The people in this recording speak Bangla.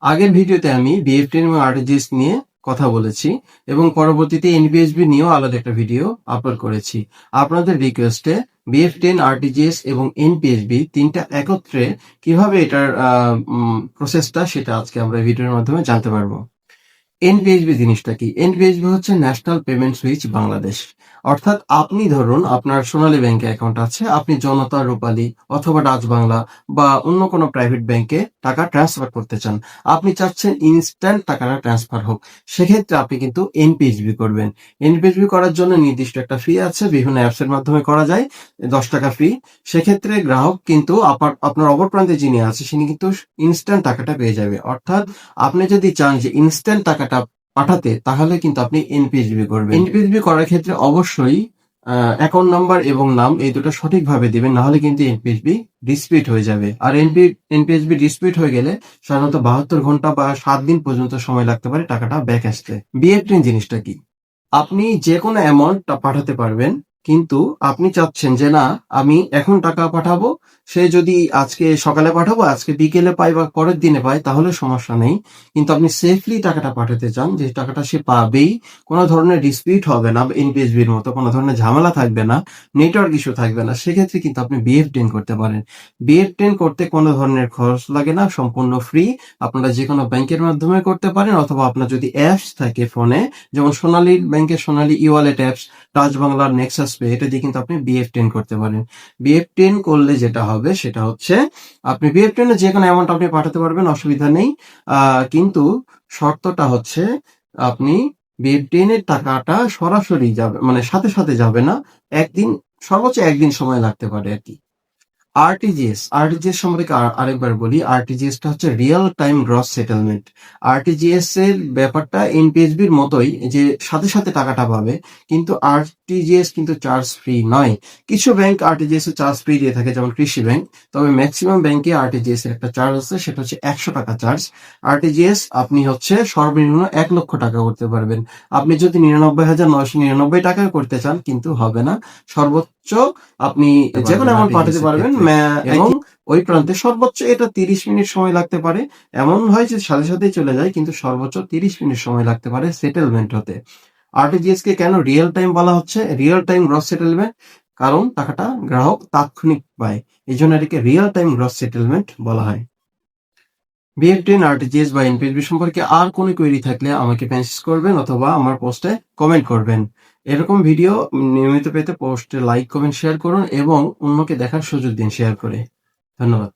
আগের ভিডিওতে আমি BF10 এবং আরটিজিএস নিয়ে কথা বলেছি এবং পরবর্তীতে এনপিএসবি নিয়েও আলাদা একটা ভিডিও আপলোড করেছি। আপনাদের রিকোয়েস্টে BF10, আরটিজিএস এবং এনপিএসবি তিনটা একত্রে কিভাবে এটার প্রসেসটা সেটা আজকে আমরা ভিডিওর মাধ্যমে জানতে পারবো। এনপিএসবি জিনিসটা কি? এনপিএসবি হচ্ছে ন্যাশনাল পেমেন্ট সুইচ বাংলাদেশ। অর্থাৎ আপনি ধরুন আপনার সোনালী ব্যাংকে অ্যাকাউন্ট আছে, আপনি জনতা, রূপালী অথবা ডাচ বাংলা বা অন্য কোনো প্রাইভেট ব্যাংকে টাকা ট্রান্সফার করতে চান। আপনি চাচ্ছেন ইনস্ট্যান্ট টাকাটা ট্রান্সফার হোক। সেক্ষেত্রে আপনি কিন্তু এনপিএসবি করবেন। এনপিএসবি করার জন্য নির্দিষ্ট একটা ফি আছে, বিভিন্ন অ্যাপসের মাধ্যমে করা যায়, 10 টাকা ফি। সেক্ষেত্রে গ্রাহক কিন্তু আপনার অপর প্রান্তে যিনি আছে তিনি কিন্তু ইনস্ট্যান্ট টাকাটা পেয়ে যাবে। অর্থাৎ আপনি যদি চান যে ইনস্ট্যান্ট টাকাটা পাঠাতে, তাহলে কিন্তু আপনি এনপিএসবি করবেন। এনপিএসবি করার ক্ষেত্রে অবশ্যই অ্যাকাউন্ট নাম্বার এবং নাম এই দুটো সঠিকভাবে দিবেন, নাহলে কিন্তু এনপিএসবি ডিসপিউট হয়ে যাবে। আর এনপিএসবি ডিসপিউট হয়ে গেলে সাধারণত 72 ঘন্টা বা 7 দিন পর্যন্ত সময় লাগতে পারে টাকাটা ব্যাক আসতে। BF10 জিনিসটা কি? আপনি যে কোনো অ্যামাউন্ট পাঠাতে পারবেন, কিন্তু আপনি চাচ্ছেন যে না আমি এখন টাকা পাঠাবো, সে যদি আজকে সকালে পাঠাবো, আজকে বিকেলে পাই বা পরের দিনে পাই তাহলে সমস্যা নেই। কিন্তু আপনি সেফলি টাকাটা পাঠাতে চান, যে টাকাটা সে পাবেই, কোনো ধরনের ডিসপিউট হবে না, এনপিএসবির মতো কোনো ধরনের ঝামেলা থাকবে না, নেটওয়ার্ক ইস্যু থাকবে না, সেক্ষেত্রে কিন্তু আপনি BF10 করতে পারেন। BF10 করতে কোনো ধরনের খরচ লাগে না, সম্পূর্ণ ফ্রি। আপনারা যে কোনো ব্যাংকের মাধ্যমে করতে পারেন, অথবা আপনার যদি অ্যাপস থাকে ফোনে, যেমন সোনালী ব্যাংকের সোনালী ই-ওয়ালেট অ্যাপস, ডাচ বাংলার নেক্সাস পে, এটা দিয়ে কিন্তু আপনি BF10 করতে পারেন। BF10 করলে যেটা হবে সেটা হচ্ছে আপনি BF10 এ যে কোনো অ্যামাউন্ট আপনি পাঠাতে পারবেন, অসুবিধা নেই। কিন্তু শর্তটা হচ্ছে আপনি BF10 এর টাকাটা সরাসরি যাবে, মানে সাথে সাথে যাবে না, একদিন, সর্বোচ্চ একদিন সময় লাগতে পারে আর কি। আরটিজিএস সম্পর্কে আরেকবার বলি। আরটিজিএস টা হচ্ছে real time gross settlement. RTGS এর ব্যাপারটা এনপিএসবির মতোই, যে সাথে সাথে টাকাটা পাবে, কিন্তু আরটিজিএস কিন্তু চার্জ ফ্রি নয়। কিছু ব্যাংক আরটিজিএস এর চার্জ ফ্রি দিয়ে থাকে, যেমন কৃষি ব্যাংক। তবে ম্যাক্সিমাম ব্যাংকে আরটিজিএস এর একটা চার্জ আছে, সেটা হচ্ছে 100 টাকা চার্জ। আরটিজিএস আপনি হচ্ছে সর্বনিম্ন 1 লক্ষ টাকা করতে পারবেন। আপনি যদি 99,999 টাকায় করতে চান কিন্তু হবে না। সর্বোচ্চ আপনি যে কোনো অ্যামাউন্ট পাঠাতে পারবেন, এবং ওই প্রান্তে সর্বোচ্চ এটা 30 মিনিট সময় লাগতে পারে। এমন হয় যে সাথে সাথেই চলে যায়, কিন্তু সর্বোচ্চ 30 মিনিট সময় লাগতে পারে সেটেলমেন্ট হতে। আরটিজিএস কে কেন রিয়েল টাইম বলা হচ্ছে? রিয়েল টাইম গ্রস সেটেলমেন্ট, কারণ টাকাটা গ্রাহক তাৎক্ষণিক পায়, এই জন্য এটাকে রিয়েল টাইম গ্রস সেটেলমেন্ট বলা হয়। BF10, আরটিজিএস বা এনপিএসবি সম্পর্কে আর কোনো কোয়েরি থাকলে আমাকে মেসেজ করবেন, অথবা আমার পোস্টে কমেন্ট করবেন। এরকম ভিডিও নিয়মিত পেতে পোস্টে লাইক, কমেন্ট, শেয়ার করুন এবং অন্যকে দেখার সুযোগ দিন শেয়ার করে। ধন্যবাদ।